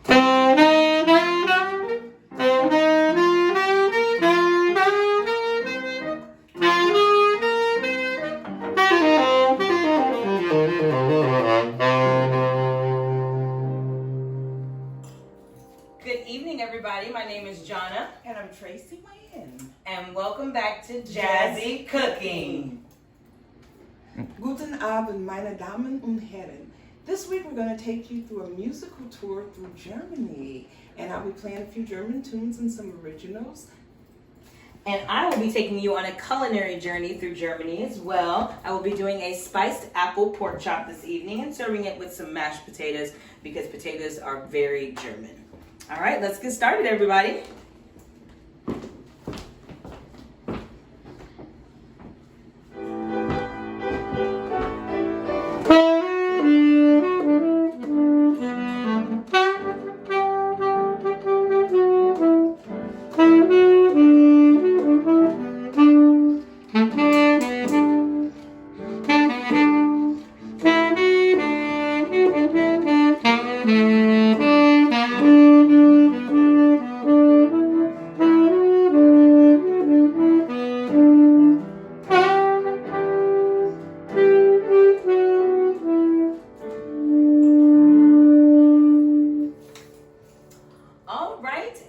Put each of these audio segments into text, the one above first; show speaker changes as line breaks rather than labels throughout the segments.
Good evening, everybody. My name is JANNA.
And I'm TRACI, WYNN.
And welcome back to Jazzy Cooking.
Guten Abend, meine Damen und Herren. This week we're going to take you through a musical tour through Germany. And I'll be playing a few German tunes and some originals.
And I will be taking you on a culinary journey through Germany as well. I will be doing a spiced apple pork chop this evening and serving it with some mashed potatoes because potatoes are very German. All right, let's get started, everybody.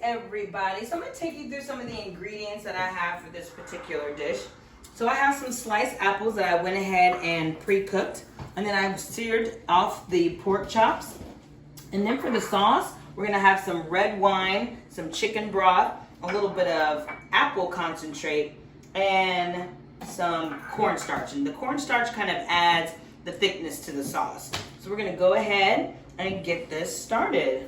Everybody, so I'm going to take you through some of the ingredients that I have for this particular dish. So I have some sliced apples that I went ahead and pre-cooked, and then I've seared off the pork chops. And then for the sauce, we're going to have some red wine, some chicken broth, a little bit of apple concentrate, and some cornstarch. And the cornstarch kind of adds the thickness to the sauce. So we're going to go ahead and get this started.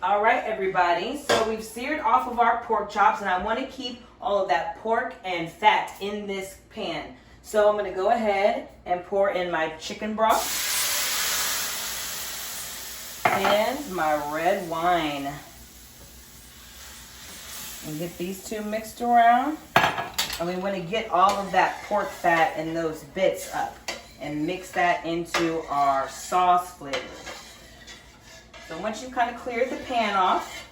All right, everybody, so we've seared off of our pork chops, and I want to keep all of that pork and fat in this pan. So I'm going to go ahead and pour in my chicken broth and my red wine. And get these two mixed around. And we want to get all of that pork fat and those bits up and mix that into our sauce flavor. So once you kind of clear the pan off,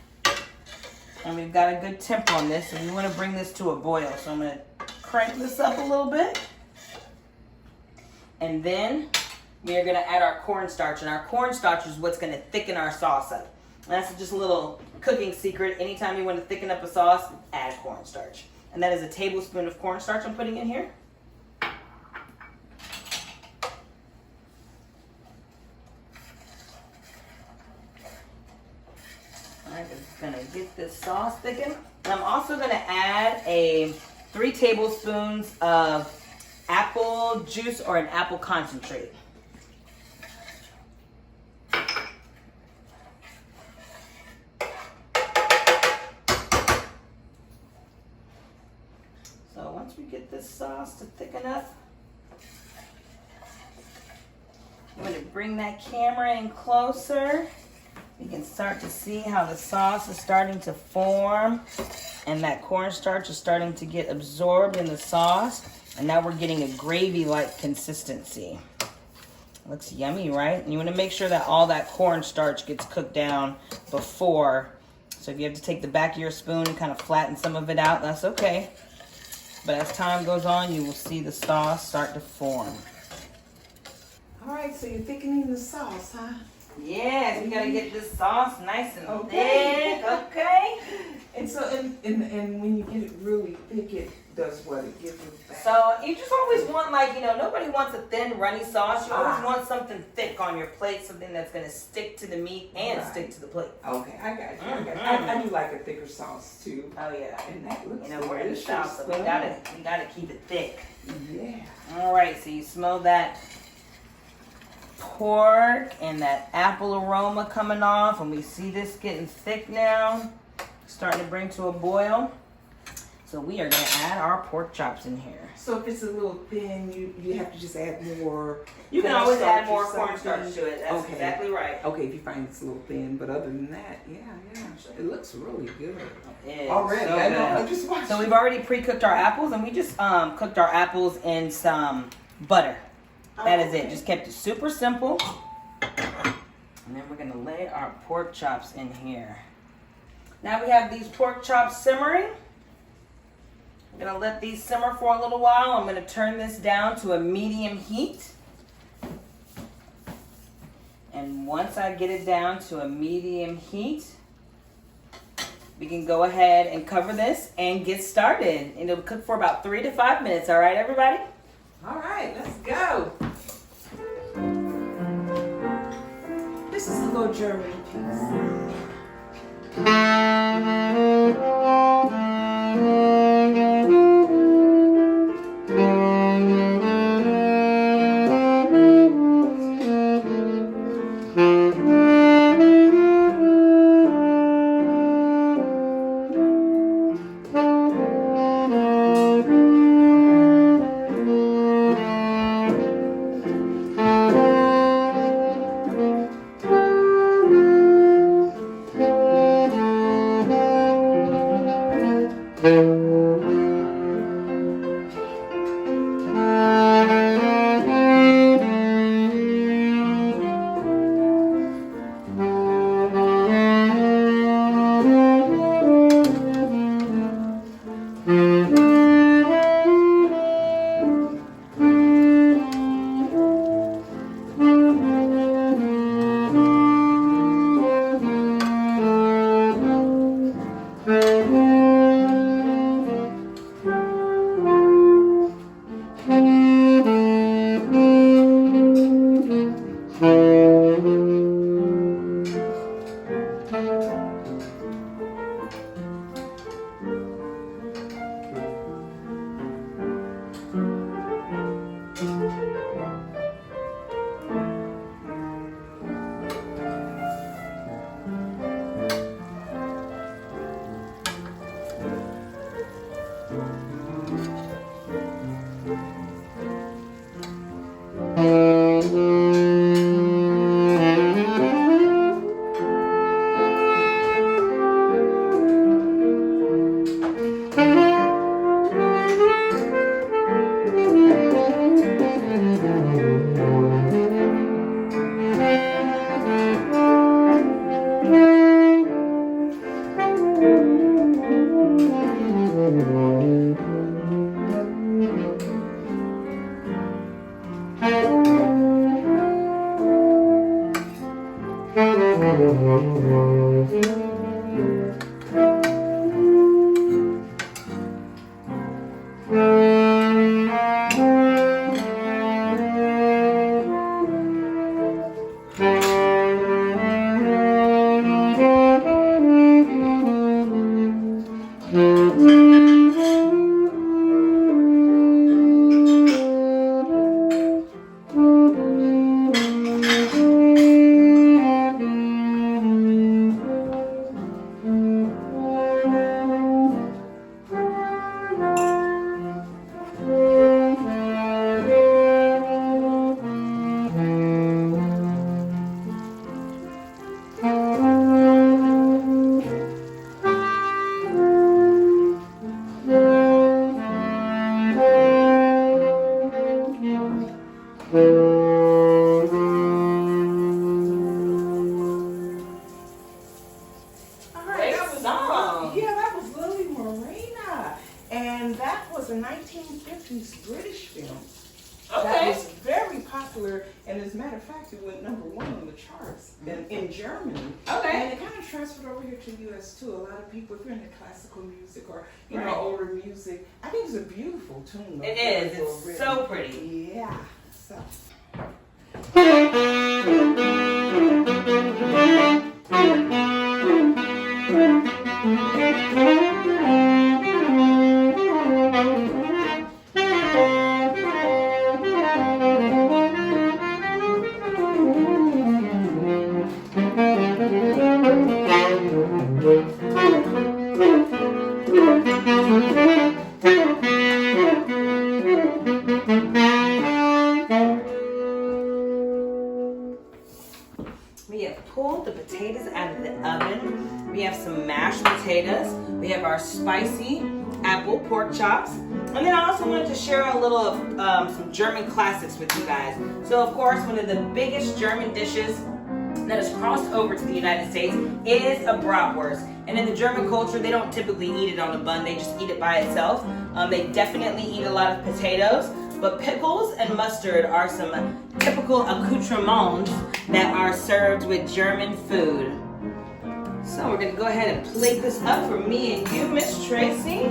and we've got a good temp on this, and we want to bring this to a boil. So I'm going to crank this up a little bit. And then we are going to add our cornstarch, and our cornstarch is what's going to thicken our sauce up. And that's just a little cooking secret. Anytime you want to thicken up a sauce, add cornstarch. And that is a tablespoon of cornstarch I'm putting in here. I'm just going to get this sauce thickened. And I'm also going to add 3 tablespoons of apple juice or an apple concentrate. So once we get this sauce to thicken up, I'm going to bring that camera in closer. You can start to see how the sauce is starting to form and that cornstarch is starting to get absorbed in the sauce. And now we're getting a gravy-like consistency. Looks yummy, right? And you want to make sure that all that cornstarch gets cooked down before. So if you have to take the back of your spoon and kind of flatten some of it out, that's okay. But as time goes on, you will see the sauce start to form.
All right, so you're thickening the sauce, huh?
Yes, we gotta get this sauce nice and
Okay.
thick, okay?
And so, and when you get it really thick, it does what? It gives it back.
So you just always want, like, you know, nobody wants a thin, runny sauce. You always want something thick on your plate, something that's gonna stick to the meat and stick to the plate.
Okay, I got you. I do like a thicker sauce too.
Oh yeah.
And that looks,
You know, we're in the
delicious.
South, so we gotta keep it thick.
Yeah.
All right, so you smell that pork and that apple aroma coming off, and we see this getting thick now, starting to bring to a boil. So we are gonna add our pork chops in here.
So if it's a little thin, you have to just add more.
You can always add more
cornstarch or
cornstarch to it. That's exactly right.
Okay, if you find it's a little thin, but other than that, yeah, it looks really good.
It's
Already,
so
I know.
good.
I just watched.
So we've already pre-cooked our apples, and we just cooked our apples in some butter. That is it. Just kept it super simple. And then we're gonna lay our pork chops in here. Now we have these pork chops simmering. I'm gonna let these simmer for a little while. I'm gonna turn this down to a medium heat. And once I get it down to a medium heat, we can go ahead and cover this and get started. And it'll cook for about 3 to 5 minutes. All right, everybody?
All right, let's go. This is a little German piece. And that was a 1950s British film. That was very popular, and as a matter of fact, it went #1 on the charts in Germany.
Okay.
And it kind of transferred over here to the U.S. too. A lot of people, if you're into classical music or you know older music, I think it's a beautiful tune.
It is. It's so pretty.
Yeah. So.
We have pulled the potatoes out of the oven. We have some mashed potatoes. We have our spicy apple pork chops. And then I also wanted to share a little of some German classics with you guys. So of course, one of the biggest German dishes that has crossed over to the United States is a bratwurst. And in the German culture, they don't typically eat it on a bun, they just eat it by itself. They definitely eat a lot of potatoes, but pickles and mustard are some typical accoutrements that are served with German food. So we're gonna go ahead and plate this up for me and you, Miss Tracy.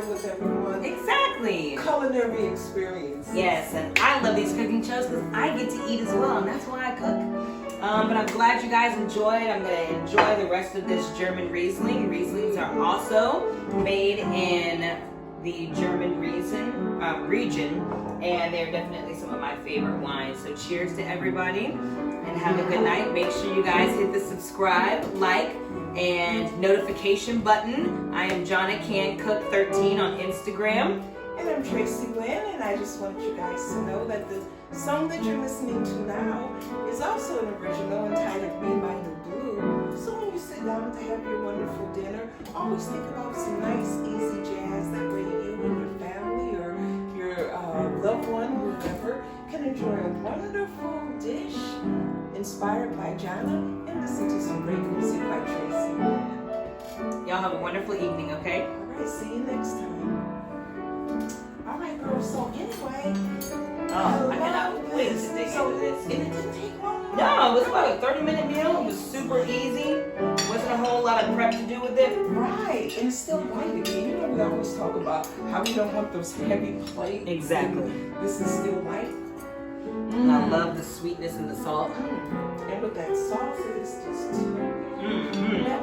With everyone.
Exactly.
Culinary experience.
Yes, and I love these cooking shows because I get to eat as well, and that's why I cook. But I'm glad you guys enjoyed. I'm going to enjoy the rest of this German Riesling. Rieslings are also made in the German region, and they're definitely some of my favorite wines. So cheers to everybody, and have a good night. Make sure you guys hit the subscribe, like, and notification button. I am JANNA Can Cook 13 on Instagram.
And I'm Tracy WYNN, and I just want you guys to know that the song that you're listening to now is also an original entitled Be My New Blue. So when you sit down to have your wonderful dinner, always think about some nice, easy jazz. That way you and your family or your loved one, whoever, can enjoy a wonderful dish inspired by JANNA and listen to some great music by Tracy WYNN.
Y'all have a wonderful evening, okay?
All right, see you next time. All right, girl, so anyway.
I cannot wait to dig into this.
And it didn't take long.
No, it was about a 30-minute meal. It was super easy. Wasn't a whole lot of prep to do with it.
Right, and it's still light again. You know, we always talk about how we don't want those heavy plates.
Exactly.
This is still light.
And I love the sweetness and the salt.
And with that sauce, it is just